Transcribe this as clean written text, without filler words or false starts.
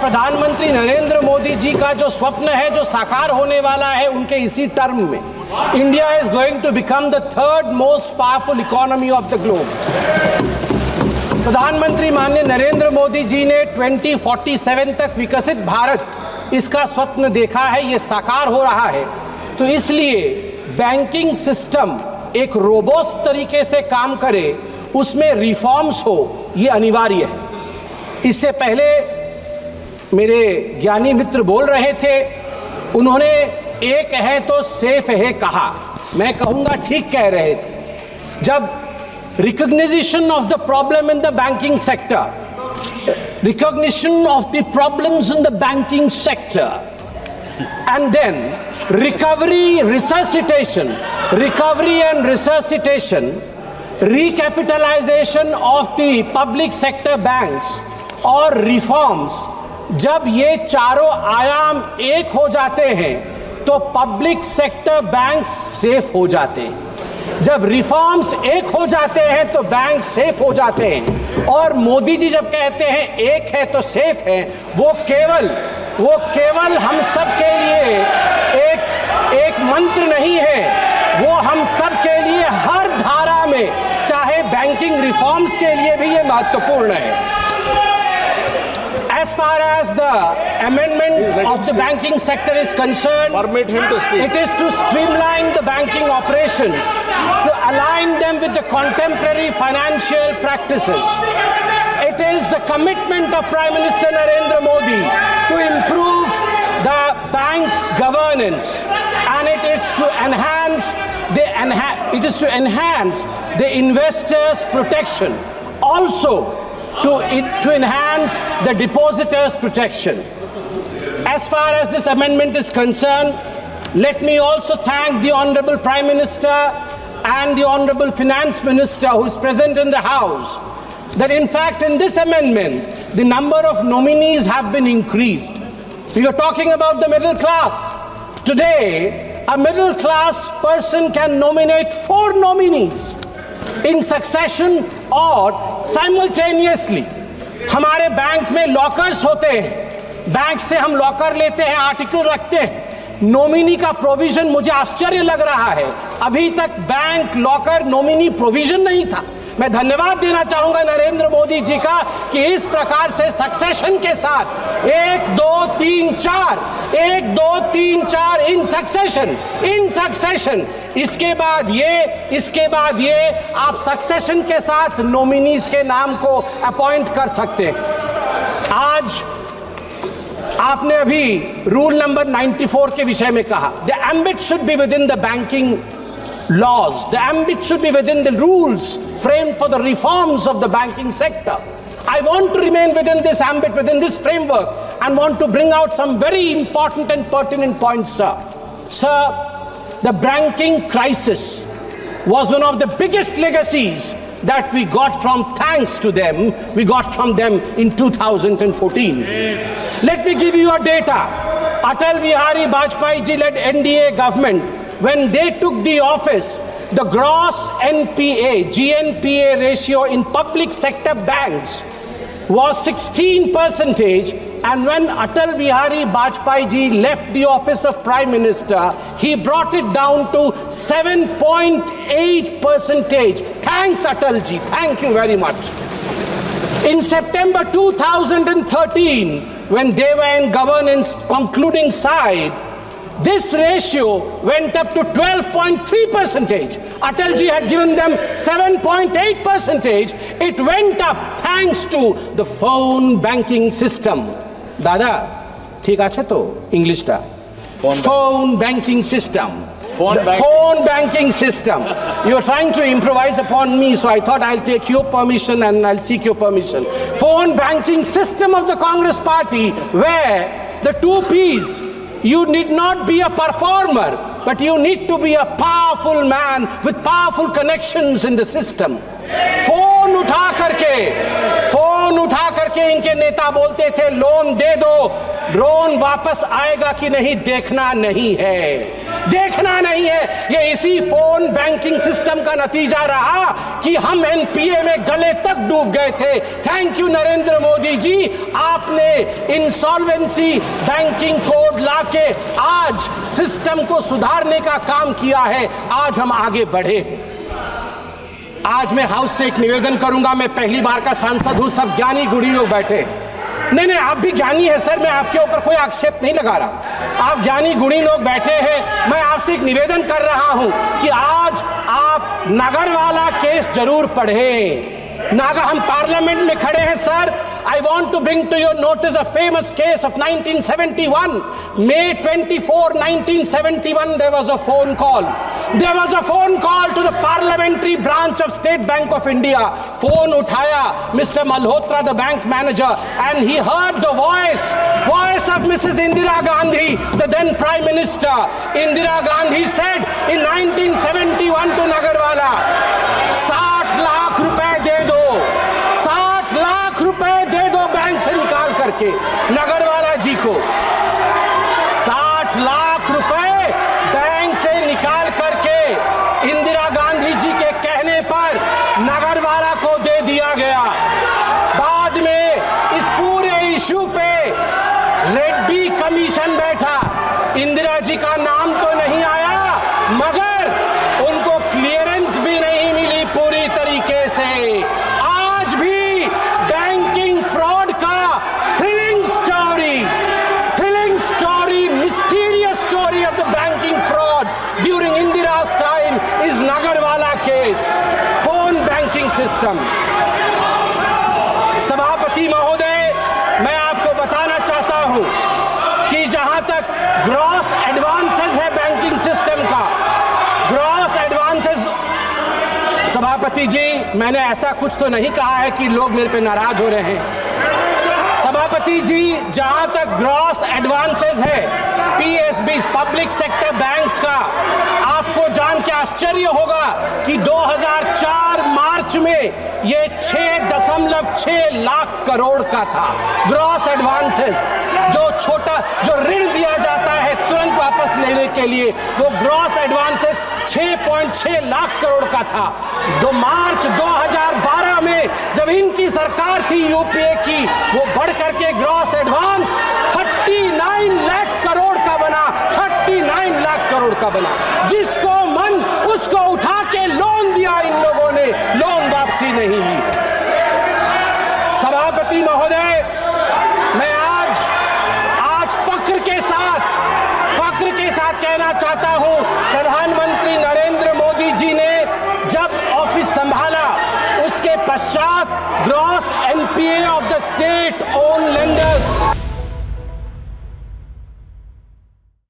प्रधानमंत्री नरेंद्र मोदी जी का जो स्वप्न है, जो साकार होने वाला है उनके इसी टर्म में, India is going to become the third most powerful economy of the globe. प्रधानमंत्री माननीय नरेंद्र मोदी जी ने 2047 तक विकसित भारत, इसका स्वप्न देखा है, ये साकार हो रहा है। तो इसलिए बैंकिंग सिस्टम एक रोबोस्ट तरीके से काम करे, उसमें रिफॉर्म्स हो, ये अनिवार्य है। इससे पहले मेरे ज्ञानी मित्र बोल रहे थे, उन्होंने एक है तो सेफ है कहा, मैं कहूँगा ठीक कह रहे थे। जब recognition of the problem in the banking sector, recognition of the problems in the banking sector, and then recovery and resuscitation, recapitalization of the public sector banks और reforms, जब ये चारों आयाम एक हो जाते हैं तो पब्लिक सेक्टर बैंक सेफ हो जाते हैं। जब रिफॉर्म्स एक हो जाते हैं तो बैंक सेफ हो जाते हैं। और मोदी जी जब कहते हैं एक है तो सेफ है, वो केवल हम सब के लिए एक मंत्र नहीं है, वो हम सब के लिए हर धारा में, चाहे बैंकिंग रिफॉर्म्स के लिए भी ये महत्वपूर्ण है। As far as the amendment of the banking sector is concerned, permit him to speak. It is to streamline the banking operations, to align them with the contemporary financial practices. It is the commitment of Prime Minister Narendra Modi to improve the bank governance, and it is to enhance the investors' protection. Also, to enhance the depositors' protection. As far as this amendment is concerned, let me also thank the Honorable Prime Minister and the Honorable Finance Minister who is present in the House, that in fact in this amendment, the number of nominees have been increased. We are talking about the middle class. Today, a middle class person can nominate 4 nominees in succession और simultaneously. हमारे bank में lockers होते हैं, bank से हम locker लेते हैं, article रखते हैं, नॉमिनी का प्रोविजन मुझे आश्चर्य लग रहा है, अभी तक बैंक लॉकर नॉमिनी प्रोविजन नहीं था। मैं धन्यवाद देना चाहूंगा नरेंद्र मोदी जी का कि इस प्रकार से सक्सेशन के साथ 1 2 3 4 इन सक्सेशन, इसके बाद ये आप सक्सेशन के साथ नॉमिनीज के नाम को अपॉइंट कर सकते हैं। आज आपने अभी रूल नंबर 94 के विषय में कहा, the ambit should be with in the banking laws, the ambit should be within the rules framed for the reforms of the banking sector. I want to remain within this ambit, within this framework, and want to bring out some very important and pertinent points, sir. Sir, the banking crisis was one of the biggest legacies that we got from them in 2014. Let me give you a data. Atal Bihari Vajpayee ji led NDA government, when they took the office, the gross NPA, GNPA ratio in public sector banks was 16%, and when Atal Bihari Vajpayee ji left the office of Prime Minister, he brought it down to 7.8%. Thanks Atal ji, thank you very much. In September 2013, when they were in governance concluding side, this ratio went up to 12.3%. Atal ji had given them 7.8%. It went up thanks to the phone banking system. Dada, ठीक আছে तो English टा? Phone banking system. Phone banking system. You are trying to improvise upon me, so I thought I'll take your permission and I'll seek your permission. Phone banking system of the Congress Party, where the 2 P's. You need not be a performer, but you need to be a powerful man with powerful connections in the system. Phone उठा करके इनके नेता बोलते थे, loan दे दो, loan वापस आएगा कि नहीं देखना नहीं है। देखना नहीं है। ये इसी फोन बैंकिंग सिस्टम का नतीजा रहा कि हम एनपीए में गले तक डूब गए थे। थैंक यू नरेंद्र मोदी जी, आपने इंसॉल्वेंसी बैंकिंग कोड लाके आज सिस्टम को सुधारने का काम किया है। आज हम आगे बढ़े। आज मैं हाउस से एक निवेदन करूंगा। मैं पहली बार का सांसद हूं, सब ज्ञानी गुणी लोग बैठे। नहीं, आप भी ज्ञानी है सर, मैं आपके ऊपर कोई आक्षेप नहीं लगा रहा। आप ज्ञानी गुणी लोग बैठे हैं। मैं आपसे एक निवेदन कर रहा हूं कि आज आप नागरवाला केस जरूर पढ़ें। हम पार्लियामेंट में खड़े हैं sir. I want to bring to your notice a famous case of 1971. May 24, 1971, there was a phone call. There was a phone call to the parliamentary branch of State Bank of India. Phone uthaya Mr. Malhotra, the bank manager, and he heard the voice of Mrs. Indira Gandhi, the then Prime Minister. Indira Gandhi said in 1971 to Nagarwala, 60 lakh रुपए दे दो, 60 लाख रुपए दे दो bank से निकाल करके नगरवाला जी को। 60 लाख रुपए bank से निकाल करके इंदिरा गांधी जी के कहने पर नगरवाला को दे दिया गया। बाद में इस पूरे इशू पे रेड्डी कमीशन बैठा। इंदिरा जी का नाम तो नहीं आया, मगर उनको क्लियरेंस भी नहीं मिली पूरी तरीके से। आज भी बैंकिंग फ्रॉड का thrilling story, mysterious story of the banking fraud during Indira's time is Nagarwala case, phone banking system. सभापति महोदय, मैं आपको बताना चाहता हूं कि जहां तक ग्रॉस एडवांसेस है बैंकिंग सिस्टम का, ग्रॉस एडवांसेस, सभापति जी मैंने ऐसा कुछ तो नहीं कहा है कि लोग मेरे पे नाराज हो रहे हैं। सभापति जी, जहां तक ग्रॉस एडवांसेस है पीएसबी, पब्लिक सेक्टर बैंक्स का, आपको जान के आश्चर्य होगा कि 2004 मार्च में ये 6.6 लाख करोड़ का था ग्रॉस एडवांसेस। जो ऋण दिया जाता है तुरंत वापस लेने के लिए, वो ग्रॉस एडवांसेस 6.6 लाख करोड़ का था। मार्च 2012 में जब इनकी सरकार थी यूपीए की, वो बढ़ करके ग्रॉस एडवांस 39 लाख करोड़ का बना, 39 लाख करोड़ का बना। जिसको मन उसको उठा के लोन दिया इन लोगों ने, लोन वापसी नहीं ली। सभापति महोदय, मैं आज फख्र के साथ कहना चाहता हूं, प्रधानमंत्री नरेंद्र मोदी जी ने जब ऑफिस संभाला उसके पश्चात ग्रॉस